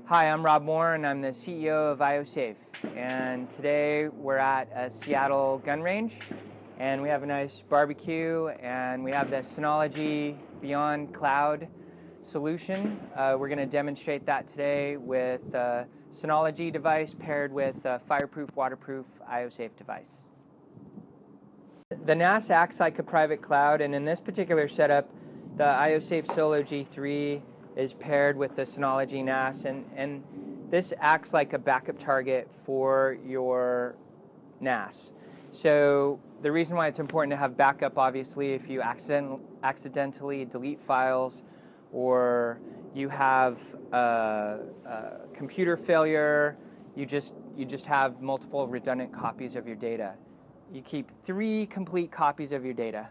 Hi, I'm Rob Moore, and I'm the CEO of ioSafe. And today we're at a Seattle gun range, and we have a nice barbecue, and we have the Synology BeyondCloud solution. We're going to demonstrate that today with a Synology device paired with a fireproof, waterproof ioSafe device. The NAS acts like a private cloud, and in this particular setup, the ioSafe Solo G3 is paired with the Synology NAS, and this acts like a backup target for your NAS. So the reason why it's important to have backup, obviously, if you accidentally delete files, or you have a computer failure, you just have multiple redundant copies of your data. You keep 3 complete copies of your data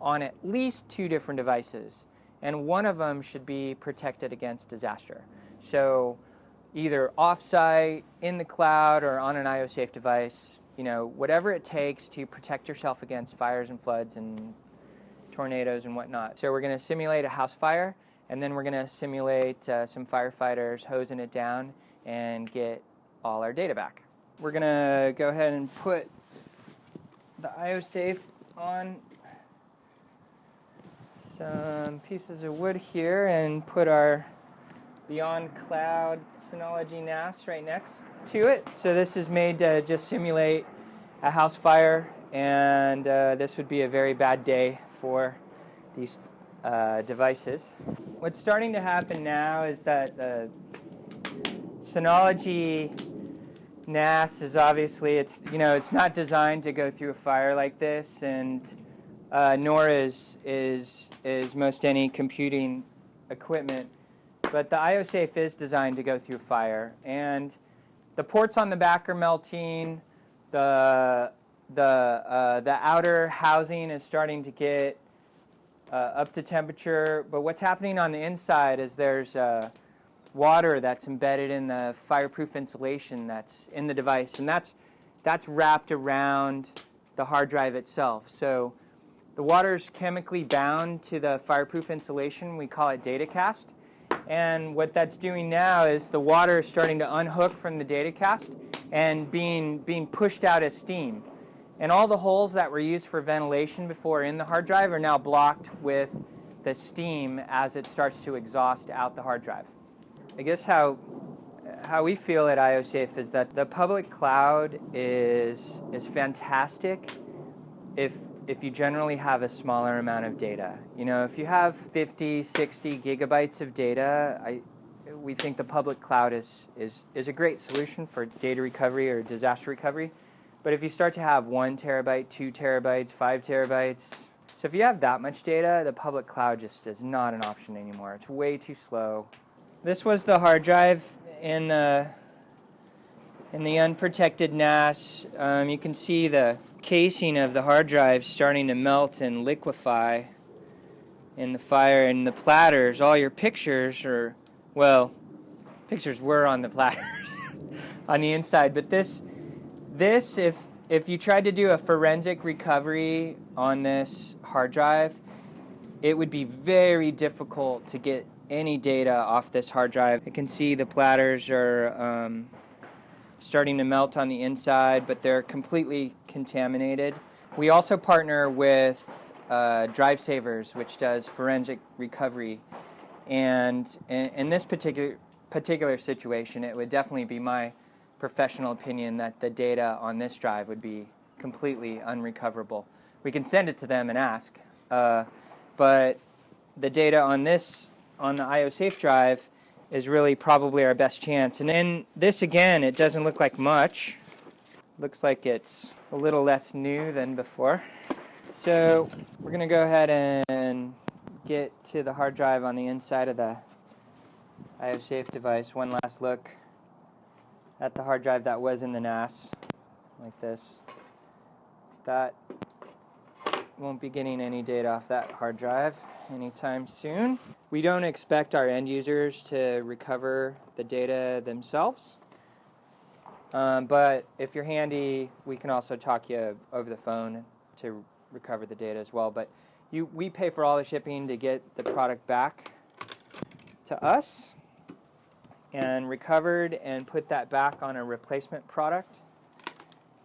on at least 2 different devices, and one of them should be protected against disaster. So either off-site, in the cloud, or on an ioSafe device, whatever it takes to protect yourself against fires and floods and tornadoes and whatnot. So we're going to simulate a house fire, and then we're going to simulate some firefighters hosing it down and get all our data back. We're going to go ahead and put the ioSafe on some pieces of wood here and put our BeyondCloud Synology NAS right next to it. So this is made to just simulate a house fire, and this would be a very bad day for these devices. What's starting to happen now is that the Synology NAS is obviously, it's not designed to go through a fire like this, and nor is most any computing equipment. But the ioSafe is designed to go through fire, and the ports on the back are melting. The outer housing is starting to get up to temperature. But what's happening on the inside is there's water that's embedded in the fireproof insulation that's in the device, and that's wrapped around the hard drive itself. So the water is chemically bound to the fireproof insulation. We call it datacast. And what that's doing now is the water is starting to unhook from the datacast and being pushed out as steam. And all the holes that were used for ventilation before in the hard drive are now blocked with the steam as it starts to exhaust out the hard drive. I guess how we feel at ioSafe is that the public cloud is fantastic if you generally have a smaller amount of data. If you have 50, 60 gigabytes of data, we think the public cloud is a great solution for data recovery or disaster recovery. But if you start to have 1 terabyte, 2 terabytes, 5 terabytes, so if you have that much data, the public cloud just is not an option anymore. It's way too slow. This was the hard drive in the unprotected NAS. You can see the casing of the hard drive starting to melt and liquefy in the fire, and the platters, all your pictures pictures were on the platters on the inside, but this if you tried to do a forensic recovery on this hard drive, it would be very difficult to get any data off this hard drive. You can see the platters are starting to melt on the inside, but they're completely contaminated. We also partner with Drive Savers, which does forensic recovery, and in this particular situation, it would definitely be my professional opinion that the data on this drive would be completely unrecoverable. We can send it to them and ask, but the data on the ioSafe drive is really probably our best chance. And then this, again, it doesn't look like much. Looks like it's a little less new than before. So we're going to go ahead and get to the hard drive on the inside of the ioSafe device. One last look at the hard drive that was in the NAS, like this. That won't be getting any data off that hard drive anytime soon. We don't expect our end users to recover the data themselves, but if you're handy, we can also talk you over the phone to recover the data as well. But we pay for all the shipping to get the product back to us. and recovered and put that back on a replacement product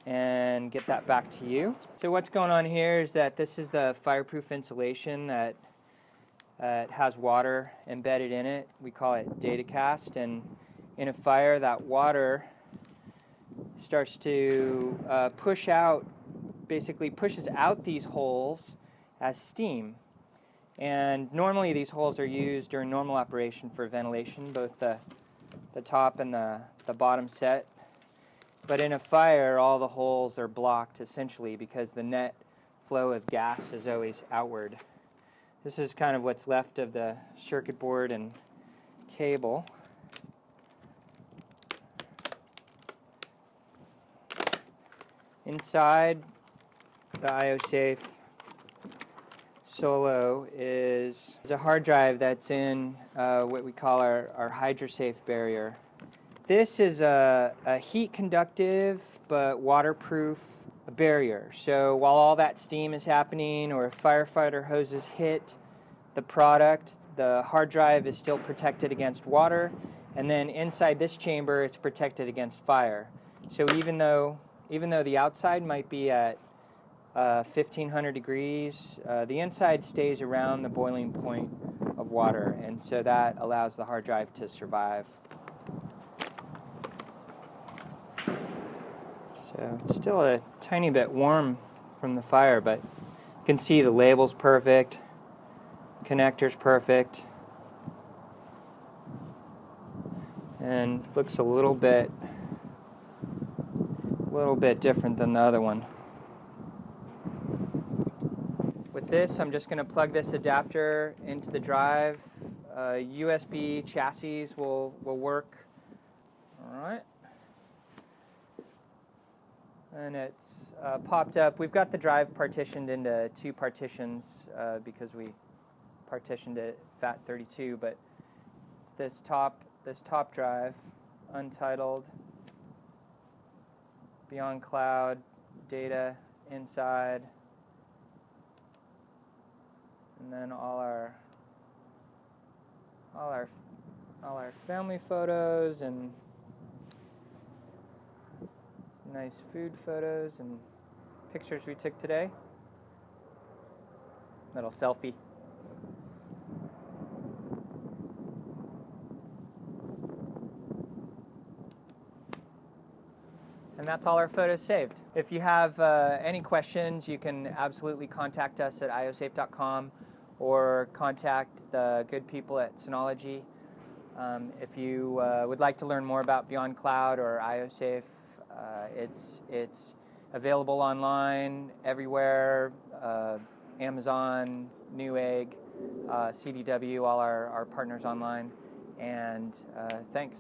and get that back to you. So what's going on here is that this is the fireproof insulation that has water embedded in it. We call it data cast, and in a fire that water starts to basically pushes out these holes as steam. And normally these holes are used during normal operation for ventilation, both the top and the bottom set. But in a fire, all the holes are blocked essentially because the net flow of gas is always outward. This is kind of what's left of the circuit board and cable. Inside the ioSafe Solo is a hard drive that's in what we call our HydroSafe barrier. This is a heat conductive but waterproof barrier. So while all that steam is happening or if firefighter hoses hit the product, the hard drive is still protected against water, and then inside this chamber it's protected against fire. So even though the outside might be at 1500 degrees, the inside stays around the boiling point of water, and so that allows the hard drive to survive. So it's still a tiny bit warm from the fire, but you can see the label's perfect, connector's perfect, and looks a little bit different than the other one. With this, I'm just going to plug this adapter into the drive. USB chassis will work. All right. And it's popped up. We've got the drive partitioned into two partitions because we partitioned it FAT32, but it's this top drive, untitled, BeyondCloud data inside, and then all our family photos and nice food photos and pictures we took today. Little selfie. And that's all our photos saved. If you have any questions, you can absolutely contact us at iosafe.com or contact the good people at Synology. If you would like to learn more about BeyondCloud or ioSafe, it's available online everywhere, Amazon, Newegg, CDW, all our partners online, and thanks.